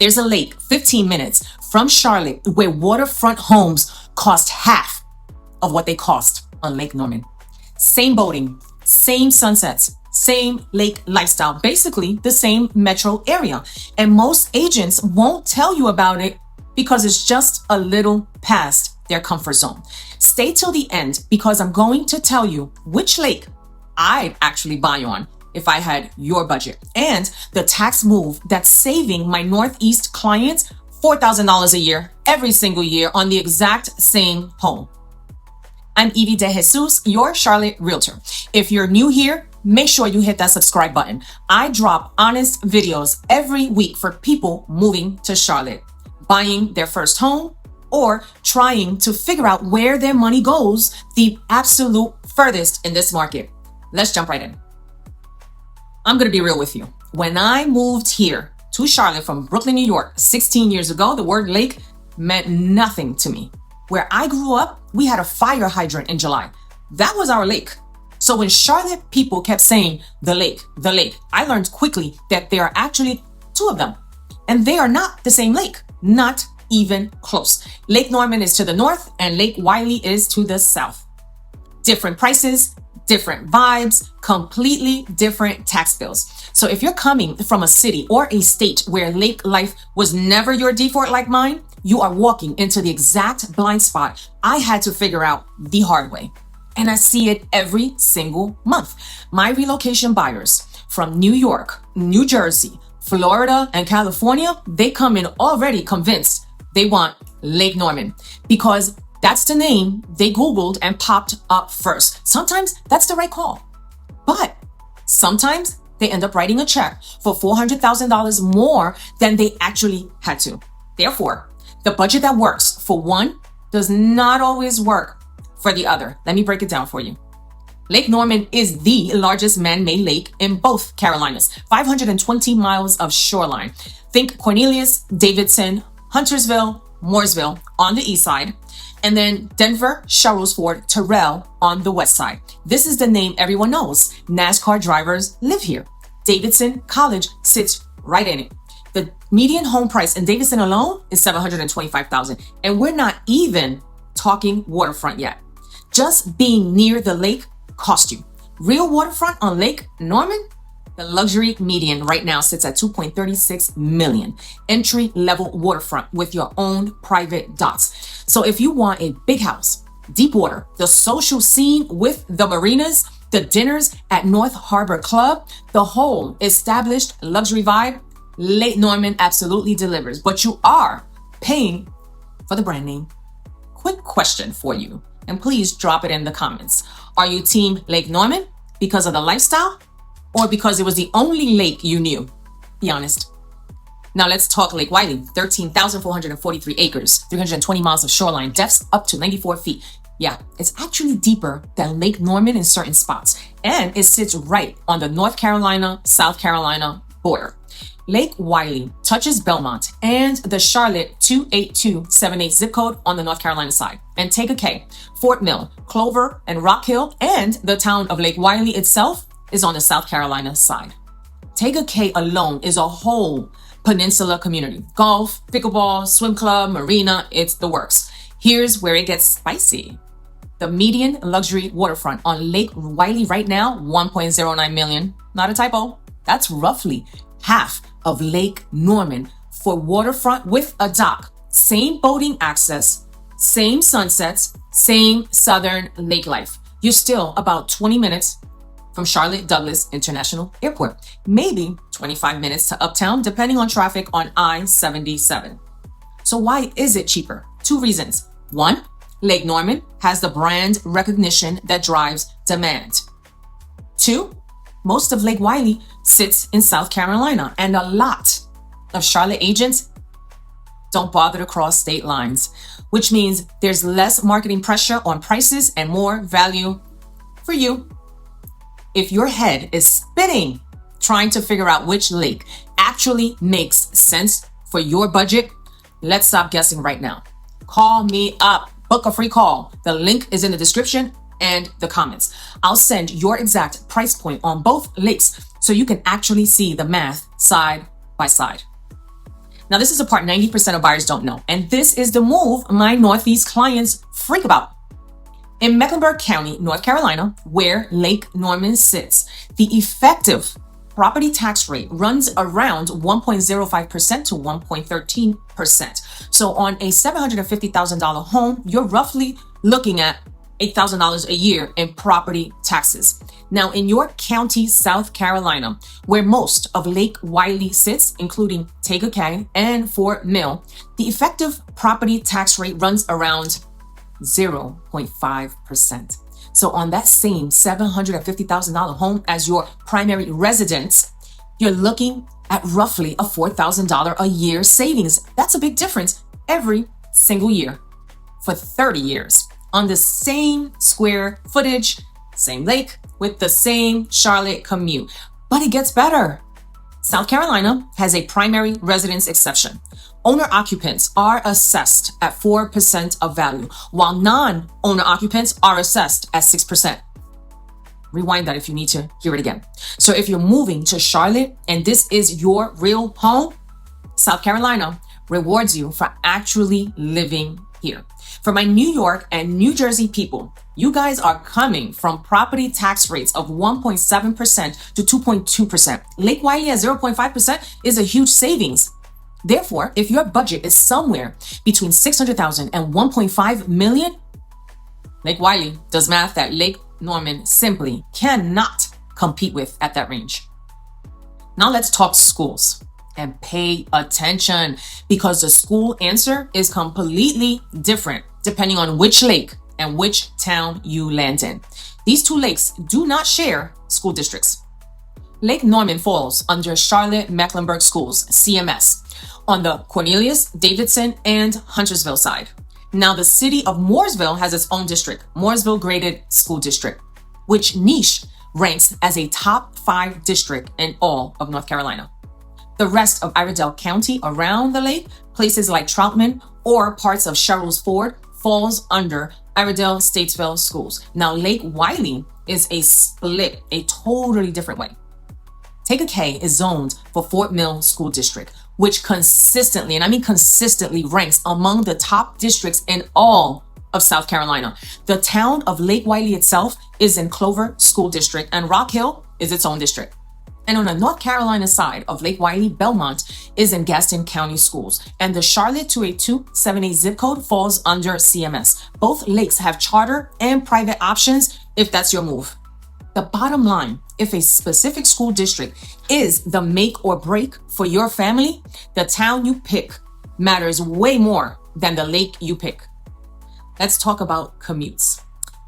There's a lake 15 minutes from Charlotte where waterfront homes cost half of what they cost on Lake Norman. Same boating, same sunsets, same lake lifestyle, basically the same metro area. And most agents won't tell you about it because it's just a little past their comfort zone. Stay till the end because I'm going to tell you which lake I'd actually buy on if I had your budget, and the tax move that's saving my Northeast clients $4,000 a year every single year on the exact same home. I'm Evie DeJesus, your Charlotte Realtor. If you're new here, make sure you hit that subscribe button. I drop honest videos every week for people moving to Charlotte, buying their first home, or trying to figure out where their money goes the absolute furthest in this market. Let's jump right in. I'm going to be real with you. When I moved here to Charlotte from Brooklyn, New York, 16 years ago, the word lake meant nothing to me. Where I grew up, we had a fire hydrant in July. That was our lake. So when Charlotte people kept saying the lake, I learned quickly that there are actually two of them. And they are not the same lake, not even close. Lake Norman is to the north and Lake Wylie is to the south. Different prices, different vibes, completely different tax bills. So if you're coming from a city or a state where lake life was never your default like mine, you are walking into the exact blind spot I had to figure out the hard way. And I see it every single month. My relocation buyers from New York, New Jersey, Florida, and California, they come in already convinced they want Lake Norman because that's the name they Googled and popped up first. Sometimes that's the right call, but sometimes they end up writing a check for $400,000 more than they actually had to. Therefore, the budget that works for one does not always work for the other. Let me break it down for you. Lake Norman is the largest man-made lake in both Carolinas, 520 miles of shoreline. Think Cornelius, Davidson, Huntersville, Mooresville on the east side, and then Denver, Sherrilsford, Terrell on the west side. This is the name everyone knows. NASCAR drivers live here. Davidson College sits right in it. The median home price in Davidson alone is $725,000, and we're not even talking waterfront yet. Just being near the lake cost you. Real waterfront on Lake Norman, the luxury median right now sits at $2.36 million. Entry level waterfront with your own private docks. So if you want a big house, deep water, the social scene with the marinas, the dinners at North Harbor Club, the whole established luxury vibe, Lake Norman absolutely delivers. But you are paying for the brand name. Quick question for you, and please drop it in the comments. Are you team Lake Norman because of the lifestyle or because it was the only lake you knew? Be honest. Now let's talk Lake Wylie, 13,443 acres, 320 miles of shoreline, depths up to 94 feet. Yeah, it's actually deeper than Lake Norman in certain spots, and it sits right on the North Carolina, South Carolina border. Lake Wylie touches Belmont and the Charlotte 28278 zip code on the North Carolina side. And take a K, Fort Mill, Clover, and Rock Hill, and the town of Lake Wylie itself is on the South Carolina side. Take a K alone is a whole peninsula community. Golf, pickleball, swim club, marina, it's the works. Here's where it gets spicy. The median luxury waterfront on Lake Wylie right now, $1.09 million. Not a typo. That's roughly half of Lake Norman for waterfront with a dock. Same boating access, same sunsets, same southern lake life. You're still about 20 minutes from Charlotte Douglas International Airport. Maybe 25 minutes to uptown, depending on traffic on I-77. So why is it cheaper? Two reasons. One, Lake Norman has the brand recognition that drives demand. Two, most of Lake Wylie sits in South Carolina, and a lot of Charlotte agents don't bother to cross state lines, which means there's less marketing pressure on prices and more value for you. If your head is spinning trying to figure out which lake actually makes sense for your budget, let's stop guessing right now. Call me up, book a free call. The link is in the description and the comments. I'll send your exact price point on both lakes so you can actually see the math side by side. Now, this is the part 90% of buyers don't know. And this is the move my Northeast clients freak about. In Mecklenburg County, North Carolina, where Lake Norman sits, the effective property tax rate runs around 1.05% to 1.13%. So on a $750,000 home, you're roughly looking at $8,000 a year in property taxes. Now, in your county, South Carolina, where most of Lake Wylie sits, including Kankakee and Fort Mill, the effective property tax rate runs around 0.5%. So on that same $750,000 home as your primary residence, you're looking at roughly a $4,000 a year savings. That's a big difference every single year for 30 years on the same square footage, same lake, with the same Charlotte commute. But it gets better. South Carolina has a primary residence exception. Owner occupants are assessed at 4% of value, while non-owner occupants are assessed at 6%. Rewind that if you need to hear it again. So if you're moving to Charlotte and this is your real home, South Carolina rewards you for actually living here. For my New York and New Jersey people, you guys are coming from property tax rates of 1.7% to 2.2%. Lake Wylie at 0.5% is a huge savings. Therefore, if your budget is somewhere between $600,000 and $1.5 million, Lake Wylie does math that Lake Norman simply cannot compete with at that range. Now let's talk schools. And pay attention, because the school answer is completely different depending on which lake and which town you land in. These two lakes do not share school districts. Lake Norman falls under Charlotte-Mecklenburg Schools, CMS, on the Cornelius, Davidson, and Huntersville side. Now, the city of Mooresville has its own district, Mooresville Graded School District, which niche ranks as a top 5 district in all of North Carolina. The rest of Iredell County around the lake, places like Troutman or parts of Sherrills Ford, falls under Iredell Statesville schools. Now, Lake Wylie is a split, a totally different way. Kankakee is zoned for Fort Mill School District, which consistently, and I mean consistently, ranks among the top districts in all of South Carolina. The town of Lake Wylie itself is in Clover School District, and Rock Hill is its own district. And on the North Carolina side of Lake Wylie, Belmont is in Gaston County Schools, and the Charlotte 28278 zip code falls under CMS. Both lakes have charter and private options if that's your move. The bottom line, if a specific school district is the make or break for your family, the town you pick matters way more than the lake you pick. Let's talk about commutes.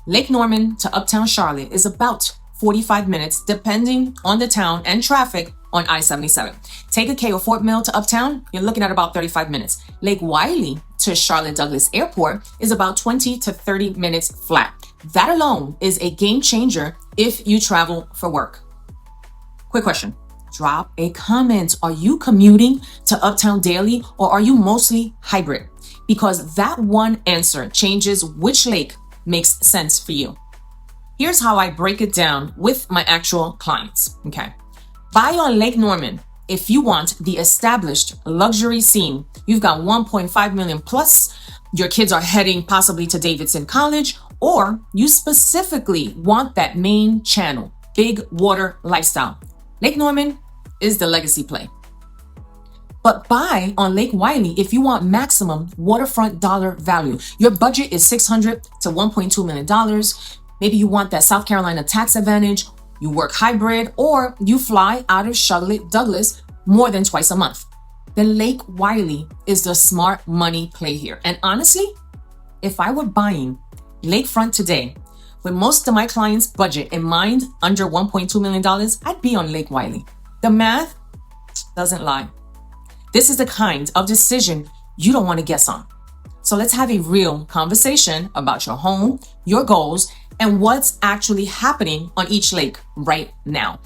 Lake Norman to Uptown Charlotte is about 45 minutes, depending on the town and traffic on I-77. Kankakee or Fort Mill to Uptown, you're looking at about 35 minutes. Lake Wylie to Charlotte Douglas Airport is about 20 to 30 minutes flat. That alone is a game changer if you travel for work. Quick question. Drop a comment. Are you commuting to Uptown daily, or are you mostly hybrid? Because that one answer changes which lake makes sense for you. Here's how I break it down with my actual clients, okay? Buy on Lake Norman if you want the established luxury scene. You've got 1.5 million plus, your kids are heading possibly to Davidson College, or you specifically want that main channel, big water lifestyle. Lake Norman is the legacy play. But buy on Lake Wylie if you want maximum waterfront dollar value. Your budget is $600 to $1.2 million. Maybe you want that South Carolina tax advantage, you work hybrid, or you fly out of Charlotte Douglas more than twice a month. Then Lake Wylie is the smart money play here. And honestly, if I were buying lakefront today, with most of my clients' budget in mind, under $1.2 million, I'd be on Lake Wylie. The math doesn't lie. This is the kind of decision you don't want to guess on. So let's have a real conversation about your home, your goals, and what's actually happening on each lake right now.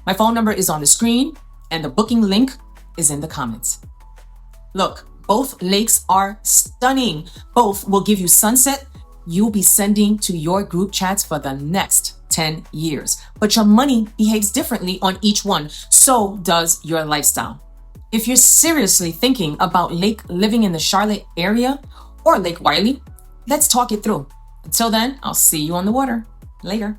My phone number is on the screen, and the booking link is in the comments. Look, both lakes are stunning. Both will give you sunset you'll be sending to your group chats for the next 10 years. But your money behaves differently on each one. So does your lifestyle. If you're seriously thinking about living in the Charlotte area or Lake Wylie, let's talk it through. Until then, I'll see you on the water. Later.